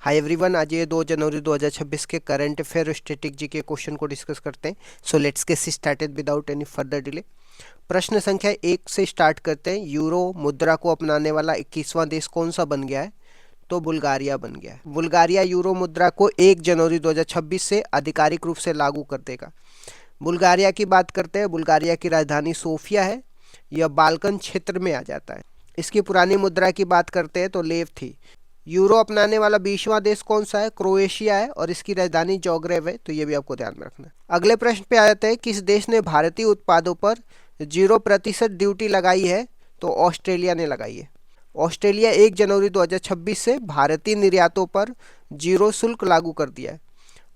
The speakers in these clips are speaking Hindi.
हाय एवरीवन, आज ये 2 जनवरी 2026 के करंट अफेयर और स्टैटिक जी के क्वेश्चन को डिस्कस करते हैं। So let's get started without any further delay. प्रश्न संख्या 1 से स्टार्ट करते हैं। यूरो मुद्रा को अपनाने वाला 21वां देश कौन सा बन गया है? तो बुल्गारिया बन गया है। बुल्गारिया यूरो मुद्रा को 1 जनवरी 2026 से आधिकारिक रूप से लागू कर देगा। बुल्गारिया की बात करते हैं। बुल्गारिया की राजधानी सोफिया है। यह बाल्कन क्षेत्र में आ जाता है। इसकी पुरानी मुद्रा की बात करते हैं तो लेव थी। यूरो अपनाने वाला 20वां देश कौन सा है? क्रोएशिया है और इसकी राजधानी जोग्रेब है। तो ये भी आपको ध्यान में रखना है। अगले प्रश्न पे आ जाते हैं। किस देश ने भारतीय उत्पादों पर 0% ड्यूटी लगाई है? तो ऑस्ट्रेलिया ने लगाई है। ऑस्ट्रेलिया 1 जनवरी 2026 से भारतीय निर्यातों पर 0 शुल्क लागू कर दिया है।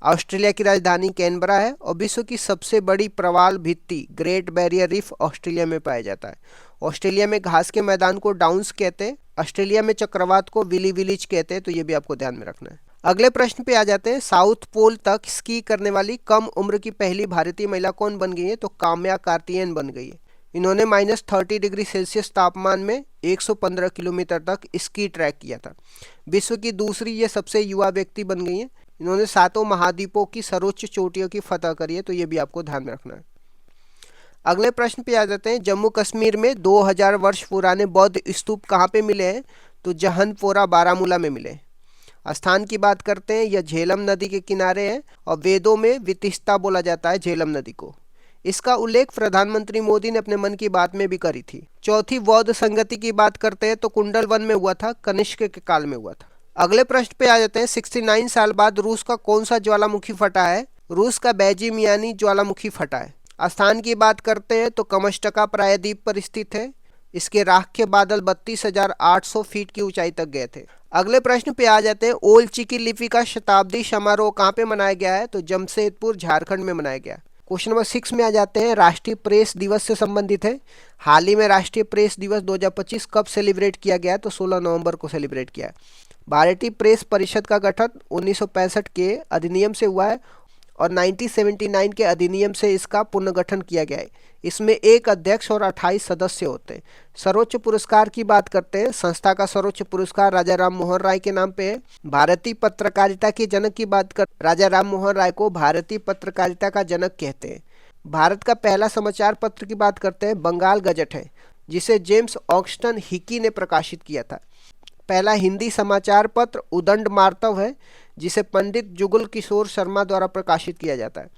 ऑस्ट्रेलिया की राजधानी कैनबरा है और विश्व की सबसे बड़ी प्रवाल भित्ति ग्रेट बैरियर रीफ ऑस्ट्रेलिया में पाया जाता है। ऑस्ट्रेलिया में घास के मैदान को डाउन्स कहते हैं। ऑस्ट्रेलिया में चक्रवात को विली विलीज कहते हैं। तो ये भी आपको ध्यान में रखना है। अगले प्रश्न पे आ जाते हैं। साउथ पोल तक स्की करने वाली कम उम्र की पहली भारतीय महिला कौन बन गई है? तो काम्या कार्तिकेयन बन गई है। इन्होंने -30 डिग्री सेल्सियस तापमान में 115 किलोमीटर तक स्की ट्रैक किया था। विश्व की दूसरी ये सबसे युवा व्यक्ति बन गई है। इन्होंने 7 महाद्वीपों की सर्वोच्च चोटियों की फतह करी है। तो ये भी आपको ध्यान में रखना है। अगले प्रश्न पे आ जाते हैं। जम्मू कश्मीर में 2000 वर्ष पुराने बौद्ध स्तूप कहाँ पे मिले हैं? तो जहनपोरा बारामूला में मिले हैं। स्थान की बात करते हैं। यह झेलम नदी के किनारे है और वेदों में वितिस्ता बोला जाता है झेलम नदी को। इसका उल्लेख प्रधानमंत्री मोदी ने अपने मन की बात में भी करी थी। चौथी बौद्ध संगति की बात करते हैं तो कुंडल वन में हुआ था, कनिष्क के काल में हुआ था। अगले प्रश्न पे आ जाते हैं। 69 साल बाद रूस का कौन सा ज्वालामुखी फटा है? रूस का बेजिमियानी ज्वालामुखी फटा है। स्थान की बात करते हैं तो कमष्टका प्रायद्वीप पर स्थित है। इसके राख के बादल 32,800 फीट की ऊंचाई तक गए थे। अगले प्रश्न पे आ जाते हैं। ओल चिकी लिपि का शताब्दी समारोह कहाँ पे मनाया गया है? तो जमशेदपुर झारखंड में मनाया गया। क्वेश्चन नंबर 6 में आ जाते हैं। राष्ट्रीय प्रेस दिवस से संबंधित है। हाल ही में राष्ट्रीय प्रेस दिवस 2025 कब सेलिब्रेट किया गया? तो 16 नवंबर को सेलिब्रेट किया है। भारतीय प्रेस परिषद का गठन 1965 के अधिनियम से हुआ है और 1979 के अधिनियम से इसका पुनर्गठन किया गया है। इसमें एक अध्यक्ष और 28 सदस्य होते हैं। सर्वोच्च पुरस्कार की बात करते हैं। संस्था का सर्वोच्च पुरस्कार राजा राम मोहन राय के नाम पे है। भारतीय पत्रकारिता के जनक की बात कर राजा राम मोहन राय को भारतीय पत्रकारिता का जनक कहते हैं। भारत का पहला समाचार पत्र की बात करते हैं। बंगाल गजट है, जिसे जेम्स ऑक्सटन हिकी ने प्रकाशित किया था। पहला हिंदी समाचार पत्र उदंड मार्तव है, जिसे पंडित जुगल किशोर शर्मा द्वारा प्रकाशित किया जाता है।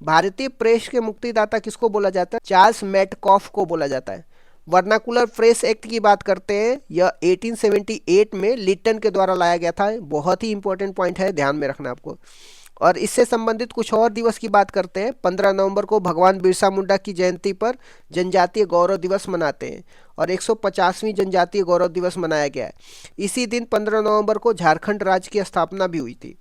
भारतीय प्रेस के मुक्तिदाता किसको बोला जाता है? चार्ल्स मेटकॉफ को बोला जाता है। वर्नाकुलर प्रेस एक्ट की बात करते हैं। यह 1878 में लिटन के द्वारा लाया गया था। बहुत ही इंपॉर्टेंट पॉइंट है, ध्यान में रखना आपको। और इससे संबंधित कुछ और दिवस की बात करते हैं। 15 नवंबर को भगवान बिरसा मुंडा की जयंती पर जनजातीय गौरव दिवस मनाते हैं और 150वीं जनजातीय गौरव दिवस मनाया गया है। इसी दिन 15 नवंबर को झारखंड राज्य की स्थापना भी हुई थी।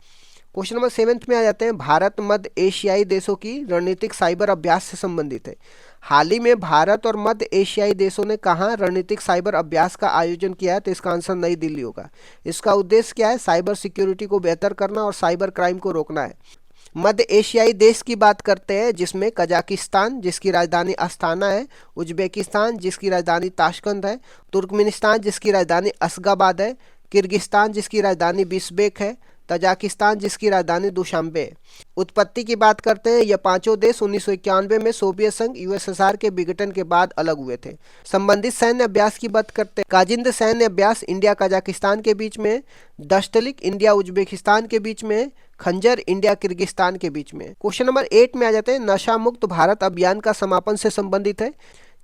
क्वेश्चन नंबर 7 में आ जाते हैं। भारत मध्य एशियाई देशों की रणनीतिक साइबर अभ्यास से संबंधित है। हाल ही में भारत और मध्य एशियाई देशों ने कहाँ रणनीतिक साइबर अभ्यास का आयोजन किया है? तो इसका आंसर नई दिल्ली होगा। इसका उद्देश्य क्या है? साइबर सिक्योरिटी को बेहतर करना और साइबर क्राइम को रोकना है। मध्य एशियाई देश की बात करते हैं, जिसमें कजाकिस्तान जिसकी राजधानी अस्ताना है, उज्बेकिस्तान जिसकी राजधानी ताशकंद है, तुर्कमेनिस्तान जिसकी राजधानी अशगाबाद है, किर्गिस्तान जिसकी राजधानी बिश्केक है, तजाकिस्तान जिसकी राजधानी दुशांबे है। उत्पत्ति की बात करते हैं। यह पांचों देश 1991 में सोवियत संघ यूएसएसआर के विघटन के बाद अलग हुए थे। संबंधित सैन्य अभ्यास की बात करते हैं। काजिंद सैन्य अभ्यास इंडिया कजाकिस्तान के बीच में, दश्तलिक इंडिया उज्बेकिस्तान के बीच में, खंजर इंडिया किर्गिस्तान के बीच में। क्वेश्चन नंबर 8 में आ जाते हैं। नशा मुक्त भारत अभियान का समापन से संबंधित है।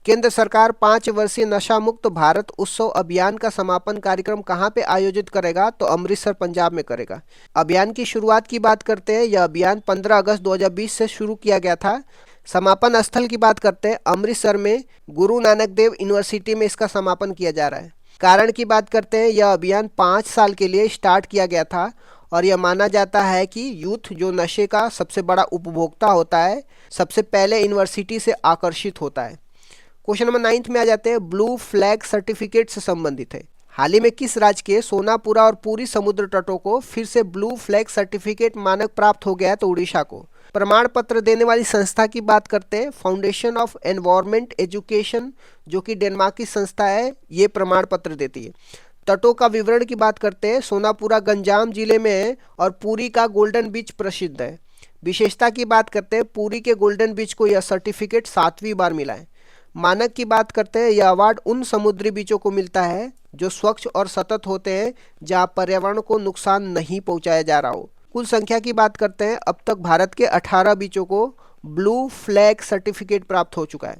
केंद्र सरकार 5 वर्षीय नशा मुक्त भारत उत्सव अभियान का समापन कार्यक्रम कहाँ पे आयोजित करेगा? तो अमृतसर पंजाब में करेगा। अभियान की शुरुआत की बात करते हैं। यह अभियान 15 अगस्त 2020 से शुरू किया गया था। समापन स्थल की बात करते हैं। अमृतसर में गुरु नानक देव यूनिवर्सिटी में इसका समापन किया जा रहा है। कारण की बात करते हैं। यह अभियान 5 साल के लिए स्टार्ट किया गया था और यह माना जाता है कि यूथ जो नशे का सबसे बड़ा उपभोक्ता होता है, सबसे पहले यूनिवर्सिटी से आकर्षित होता है। क्वेश्चन नंबर 9 में आ जाते हैं। ब्लू फ्लैग सर्टिफिकेट से संबंधित है। हाल ही में किस राज्य के सोनापुरा और पूरी समुद्र तटों को फिर से ब्लू फ्लैग सर्टिफिकेट मानक प्राप्त हो गया है? तो उड़ीसा को। प्रमाण पत्र देने वाली संस्था की बात करते हैं। फाउंडेशन ऑफ एनवायरमेंट एजुकेशन, जो कि डेनमार्क की संस्था है, ये प्रमाण पत्र देती है। तटों का विवरण की बात करते हैं, सोनापुरा गंजाम जिले में है और पुरी का गोल्डन बीच प्रसिद्ध है। विशेषता की बात करते हैं, पुरी के गोल्डन बीच को यह सर्टिफिकेट 7वीं बार मिला है। मानक की बात करते हैं, यह अवार्ड उन समुद्री बीचों को मिलता है जो स्वच्छ और सतत होते हैं, जहां पर्यावरण को नुकसान नहीं पहुंचाया जा रहा हो। कुल संख्या की बात करते हैं, अब तक भारत के 18 बीचों को ब्लू फ्लैग सर्टिफिकेट प्राप्त हो चुका है।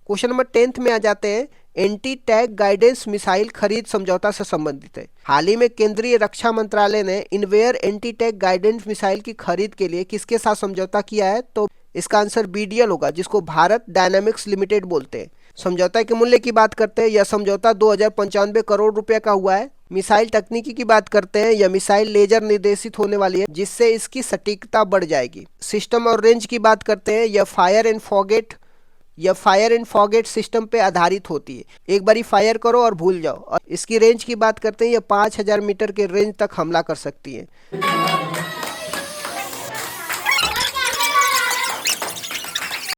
क्वेश्चन नंबर 10th में आ जाते हैं, एंटी टैंक गाइडेंस मिसाइल खरीद समझौता से संबंधित है। हाल ही में केंद्रीय रक्षा मंत्रालय ने innerwear anti tank guidance missile की खरीद के लिए किसके साथ समझौता किया है? तो इसका आंसर बीडीएल होगा, जिसको भारत डायनामिक्स लिमिटेड बोलते हैं। समझौता के मूल्य की बात करते हैं, यह समझौता 2095 करोड़ रुपए का हुआ है। मिसाइल तकनीकी की बात करते हैं, यह मिसाइल लेजर निर्देशित होने वाली है, जिससे इसकी सटीकता बढ़ जाएगी। सिस्टम और रेंज की बात करते हैं, यह फायर एंड फॉगेट सिस्टम पे आधारित होती है। एक बारी फायर करो और भूल जाओ। और इसकी रेंज की बात करते हैं, यह 5000 मीटर के रेंज तक हमला कर सकती है।